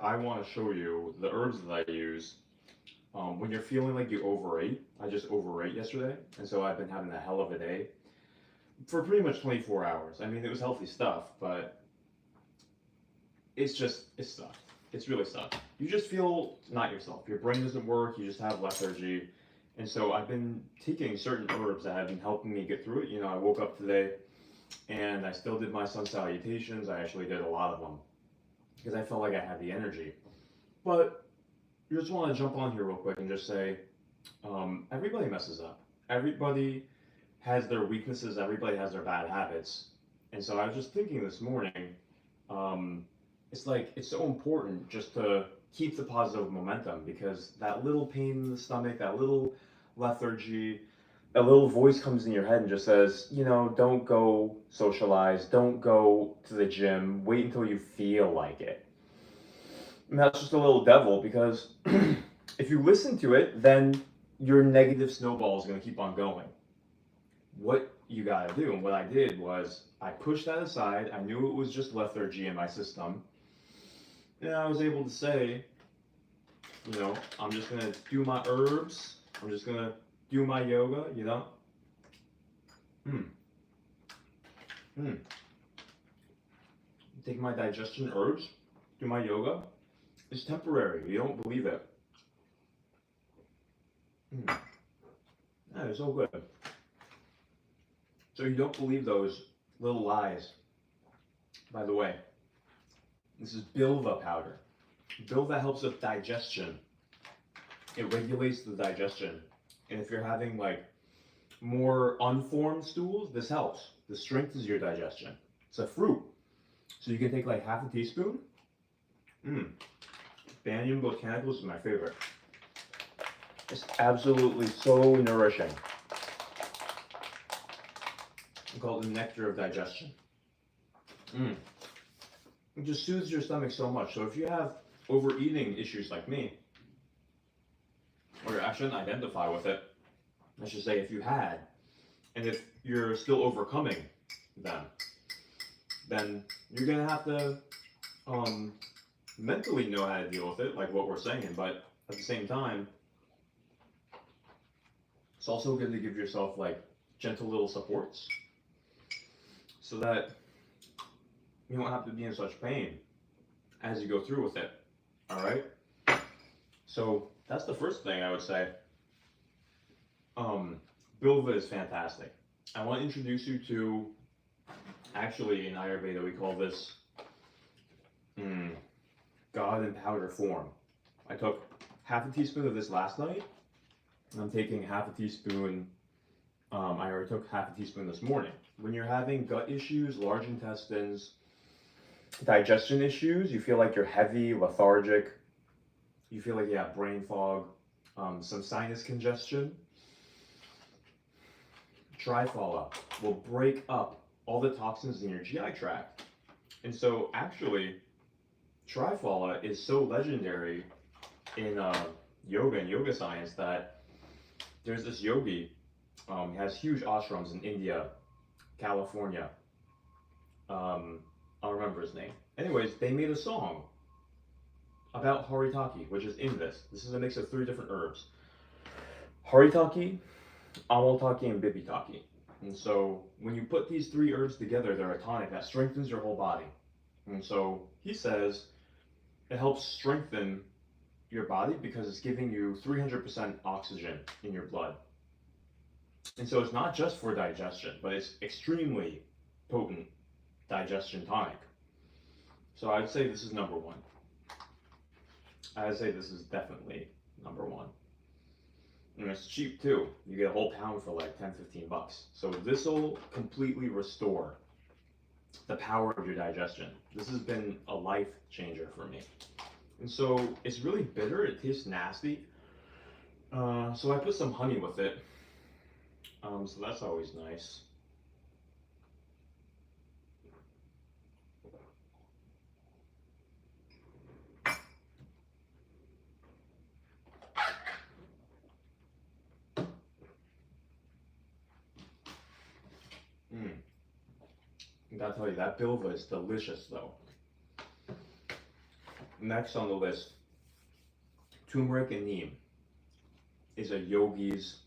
I want to show you the herbs that I use when you're feeling like you overate. I just overate yesterday, and so I've been having a hell of a day for pretty much 24 hours. I mean, it was healthy stuff, but it's stuff. It's really stuff. You just feel not yourself. Your brain doesn't work. You just have lethargy. And so I've been taking certain herbs that have been helping me get through it. You know, I woke up today and I still did my sun salutations. I actually did a lot of them because I felt like I had the energy. But you just want to jump on here real quick and just say, everybody messes up. Everybody has their weaknesses. Everybody has their bad habits. And so I was just thinking this morning, um, it's like it's so important just to keep the positive momentum because that little pain in the stomach, that little lethargy, a little voice comes in your head and just says, you know, don't go socialize, don't go to the gym, wait until you feel like it. And that's just a little devil because if you listen to it, then your negative snowball is going to keep on going. What you got to do, and what I did was I pushed that aside. I knew it was just lethargy in my system. And I was able to say, you know, I'm just going to do my herbs. I'm just going to do my yoga, you know. Hmm. Hmm. Take my digestion herbs, do my yoga. It's temporary. You don't believe it. Mm. Yeah, it's so good. So you don't believe those little lies. By the way, this is bilva powder. Bilva helps with digestion. It regulates the digestion. And if you're having like more unformed stools, this helps. This strengthens your digestion. It's a fruit. So you can take like half a teaspoon. Mmm. Banyan botanicals is my favorite. It's absolutely so nourishing. I call it the nectar of digestion. Mmm. It just soothes your stomach so much. So if you have overeating issues like me, or I shouldn't identify with it, I should say if you had, and if you're still overcoming them, then you're gonna have to mentally know how to deal with it, like what we're saying. But at the same time, it's also good to give yourself like gentle little supports so that you don't have to be in such pain as you go through with it. All right. So that's the first thing I would say. Bilva is fantastic. I want to introduce you to, actually in Ayurveda we call this God in powder form. I took half a teaspoon of this last night, and I'm taking half a teaspoon. I already took half a teaspoon this morning. When you're having gut issues, large intestines, digestion issues, you feel like you're heavy, lethargic, you feel like you have brain fog, some sinus congestion, triphala will break up all the toxins in your GI tract. And so actually, triphala is so legendary in yoga and yoga science that there's this yogi, he has huge ashrams in India, California. I'll remember his name. Anyways, they made a song about haritaki, which is in this. This is a mix of 3 different herbs. Haritaki, amaltaki, and bibitaki. And so when you put these 3 herbs together, they're a tonic that strengthens your whole body. And so he says it helps strengthen your body because it's giving you 300% oxygen in your blood. And so it's not just for digestion, but it's extremely potent digestion tonic. So I'd say this is number 1. I'd say this is definitely number 1. And it's cheap too. You get a whole pound for like 10-15 bucks. So this will completely restore the power of your digestion. This has been a life changer for me. And so it's really bitter. It tastes nasty. So I put some honey with it. So that's always nice. I gotta tell you, that bilva is delicious though. next on the list, turmeric and neem is a yogi's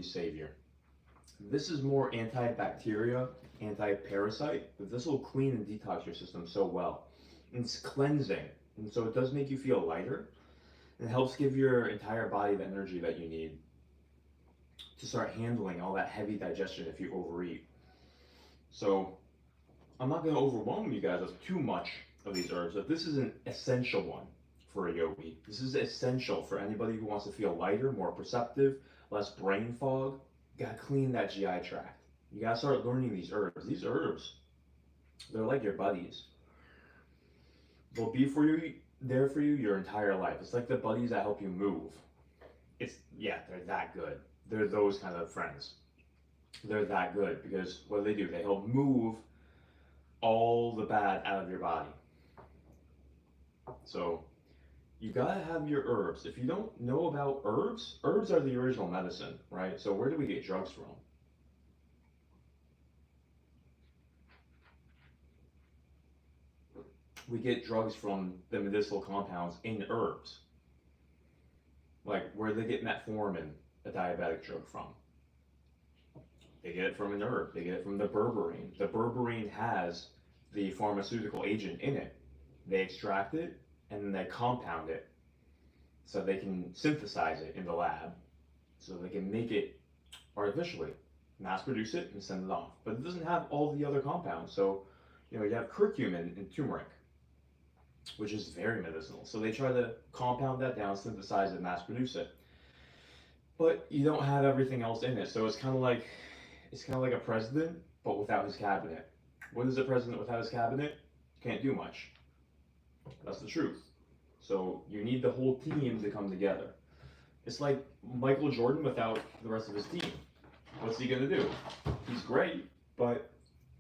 savior. This is more antibacteria, anti-parasite, but this will clean and detox your system so well. And it's cleansing, and so it does make you feel lighter. It helps give your entire body the energy that you need to start handling all that heavy digestion if you overeat. So I'm not going to overwhelm you guys with too much of these herbs, but this is an essential one for a yogi. This is essential for anybody who wants to feel lighter, more perceptive, less brain fog. You gotta clean that GI tract. You gotta start learning these herbs. These herbs, they're like your buddies. They'll be there for you your entire life. It's like the buddies that help you move. They're that good. They're those kind of friends. They're that good because what do? They help move all the bad out of your body. So you gotta have your herbs. If you don't know about herbs, herbs are the original medicine, right? So where do we get drugs from? We get drugs from the medicinal compounds in herbs. Like where they get metformin, a diabetic drug, from. They get it from an herb. They get it from the berberine. The berberine has the pharmaceutical agent in it. They extract it and then they compound it so they can synthesize it in the lab so they can make it artificially, mass produce it and send it off. But it doesn't have all the other compounds. So, you have curcumin in turmeric, which is very medicinal. So they try to compound that down, synthesize it, mass produce it. But you don't have everything else in it. So it's kind of like a president, but without his cabinet. What is a president without his cabinet? Can't do much. That's the truth. So you need the whole team to come together. It's like Michael Jordan without the rest of his team. What's he gonna do? He's great, but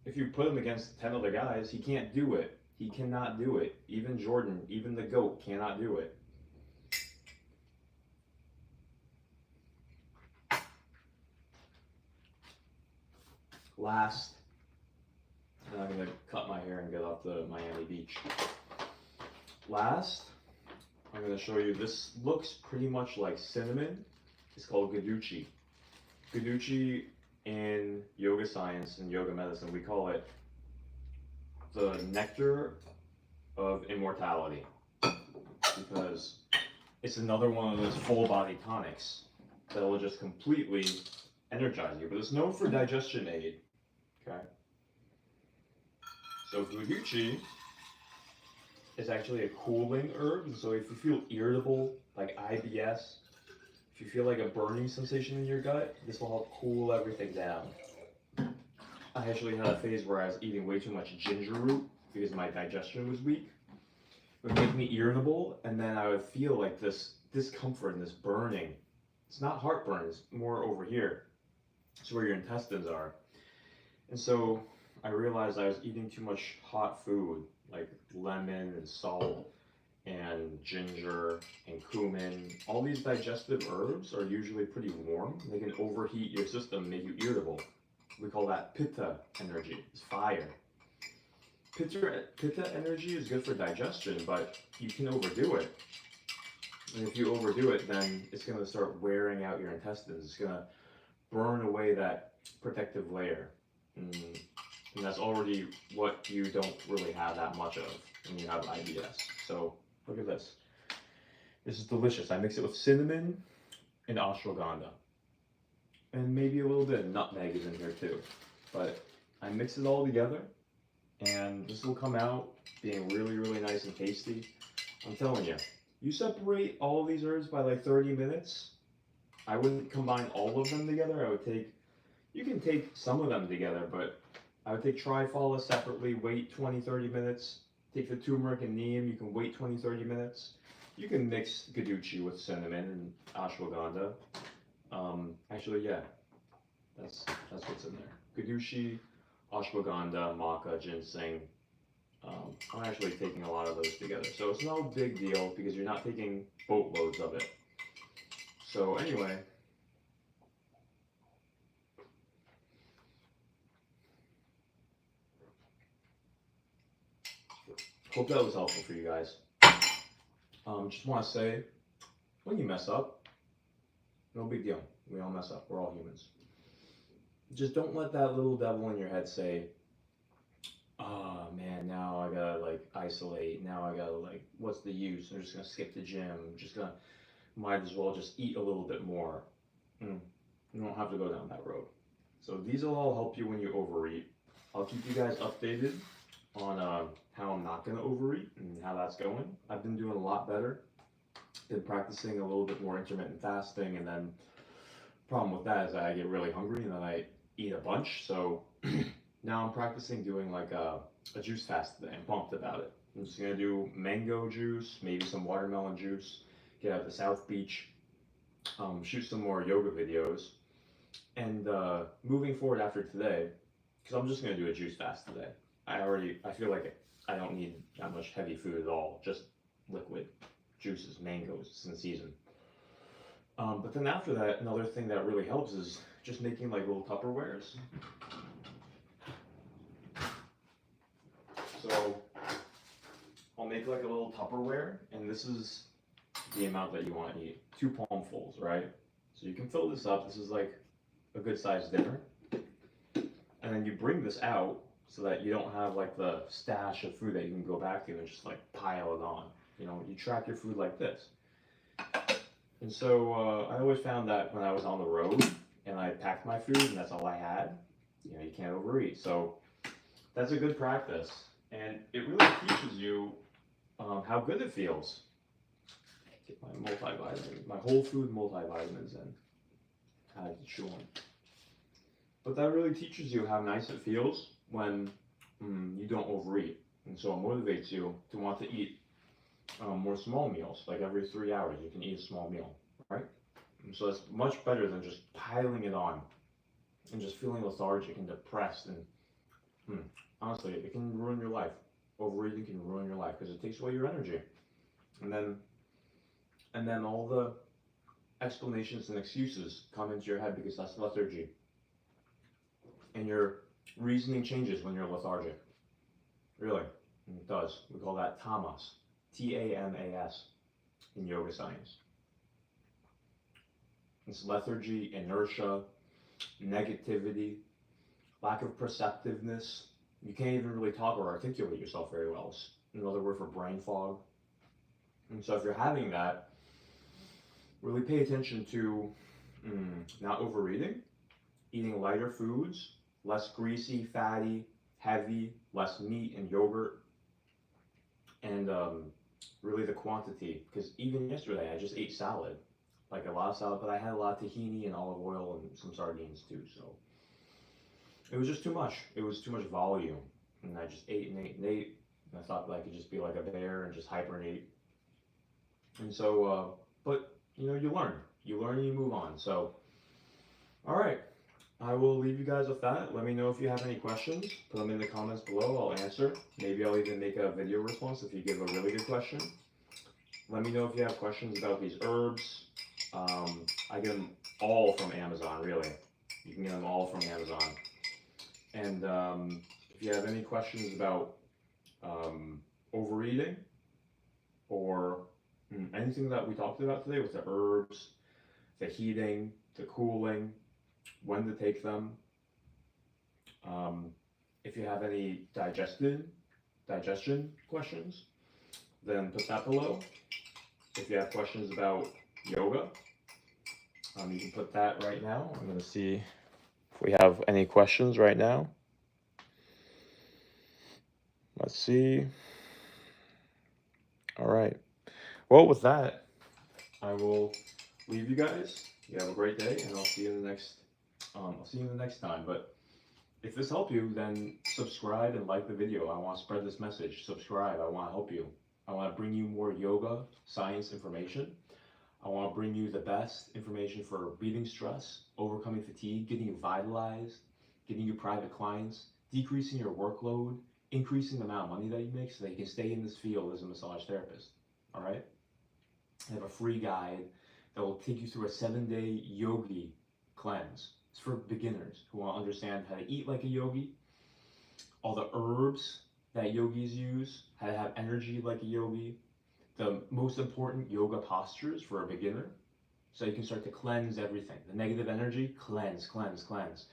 if you put him against 10 other guys, he can't do it. He cannot do it. Even Jordan, even the GOAT cannot do it. Last, and I'm gonna cut my hair and get off the Miami beach. Last, I'm gonna show you, this looks pretty much like cinnamon. It's called Guduchi. Guduchi in yoga science and yoga medicine, we call it the nectar of immortality because it's another one of those full body tonics that will just completely energize you. But it's known for digestion aid. Okay. So Guduchi is actually a cooling herb. So if you feel irritable, like IBS, if you feel like a burning sensation in your gut, this will help cool everything down. I actually had a phase where I was eating way too much ginger root because my digestion was weak. It would make me irritable, and then I would feel like this discomfort and this burning. It's not heartburn, it's more over here. It's where your intestines are. And so I realized I was eating too much hot food, like lemon and salt and ginger and cumin. All these digestive herbs are usually pretty warm. They can overheat your system, make you irritable. We call that pitta energy. It's fire. Pitta energy is good for digestion, but you can overdo it. And if you overdo it, then it's going to start wearing out your intestines. It's going to burn away that protective layer. And that's already what you don't really have that much of when you have IBS. So look at this. This is delicious. I mix it with cinnamon and ashwagandha. And maybe a little bit of nutmeg is in here too. But I mix it all together, and this will come out being really, really nice and tasty. I'm telling you, you separate all of these herbs by like 30 minutes. I wouldn't combine all of them together. You can take some of them together, but I would take triphala separately, wait 20, 30 minutes. Take the turmeric and neem, you can wait 20, 30 minutes. You can mix Guduchi with cinnamon and ashwagandha. Actually, yeah, that's what's in there. Guduchi, ashwagandha, maca, ginseng. I'm actually taking a lot of those together. So it's no big deal because you're not taking boatloads of it. So anyway, hope that was helpful for you guys. Just want to say, when you mess up, no big deal. We all mess up. We're all humans. Just don't let that little devil in your head say, oh man, now I gotta like isolate. Now I gotta like, what's the use? I'm just gonna skip the gym. I'm just gonna, might as well just eat a little bit more. You don't have to go down that road. So these will all help you when you overeat. I'll keep you guys updated on how I'm not gonna overeat and how that's going. I've been doing a lot better. Been practicing a little bit more intermittent fasting, and then problem with that is that I get really hungry and then I eat a bunch. So now I'm practicing doing like a juice fast today. I'm pumped about it. I'm just gonna do mango juice, maybe some watermelon juice, get out to South Beach, shoot some more yoga videos, and moving forward after today, because I'm just gonna do a juice fast today. I feel like I don't need that much heavy food at all, just liquid juices, mangoes, it's in the season. But then after that, another thing that really helps is just making like little Tupperwares. So I'll make like a little Tupperware, and this is the amount that you want to eat. 2 palmfuls, right? So you can fill this up. This is like a good sized dinner. And then you bring this out so that you don't have like the stash of food that you can go back to and just like pile it on. You know, you track your food like this. And so I always found that when I was on the road and I packed my food and that's all I had, you know, you can't overeat. So that's a good practice. And it really teaches you how good it feels. Get my multivitamin, my whole food multivitamins in. Add the chew on. But that really teaches you how nice it feels when you don't overeat. And so it motivates you to want to eat more small meals. Like every 3 hours you can eat a small meal, right? And so it's much better than just piling it on and just feeling lethargic and depressed. And honestly, it can ruin your life. Overeating can ruin your life because it takes away your energy. And then all the explanations and excuses come into your head because that's lethargy. And your reasoning changes when you're lethargic. Really, it does. We call that tamas, Tamas, in yoga science. It's lethargy, inertia, negativity, lack of perceptiveness. You can't even really talk or articulate yourself very well. It's another word for brain fog. And so if you're having that, really pay attention to not overeating, eating lighter foods, less greasy, fatty, heavy, less meat and yogurt, and really the quantity. Because even yesterday I just ate salad, like a lot of salad, but I had a lot of tahini and olive oil and some sardines too. So it was just too much. It was too much volume, and I just ate and ate and ate. And I thought that I could just be like a bear and just hibernate. And so, but you know, you learn and you move on. So, all right. I will leave you guys with that. Let me know if you have any questions. Put them in the comments below. I'll answer. Maybe I'll even make a video response if you give a really good question. Let me know if you have questions about these herbs. I get them all from Amazon, really. You can get them all from Amazon. And if you have any questions about overeating or anything that we talked about today with the herbs, the heating, the cooling, when to take them. If you have any digestion questions, then put that below. If you have questions about yoga, you can put that right now. I'm going to see if we have any questions right now. Let's see. All right. Well, with that, I will leave you guys. You have a great day, and I'll see you in the next. I'll see you in the next time. But if this helped you, then subscribe and like the video. I want to spread this message. Subscribe. I want to help you. I want to bring you more yoga science information. I want to bring you the best information for beating stress, overcoming fatigue, getting you vitalized, getting you private clients, decreasing your workload, increasing the amount of money that you make so that you can stay in this field as a massage therapist. All right? I have a free guide that will take you through a 7-day yogi cleanse. It's for beginners who want to understand how to eat like a yogi, all the herbs that yogis use, how to have energy like a yogi, the most important yoga postures for a beginner. So you can start to cleanse everything. The negative energy, cleanse, cleanse, cleanse.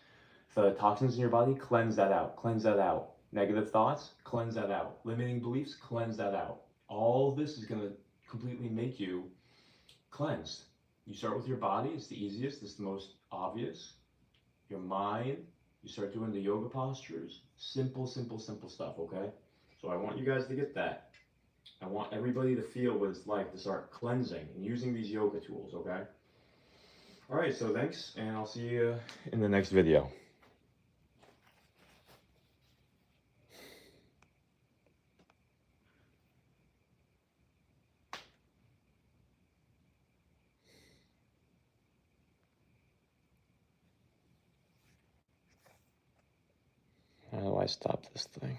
The toxins in your body, cleanse that out, cleanse that out. Negative thoughts, cleanse that out. Limiting beliefs, cleanse that out. All of this is going to completely make you cleansed. You start with your body, it's the easiest, it's the most obvious. Your mind, you start doing the yoga postures. Simple, simple, simple stuff, okay? So I want you guys to get that. I want everybody to feel what it's like to start cleansing and using these yoga tools, okay? All right, so thanks, and I'll see you in the next video. How do I stop this thing?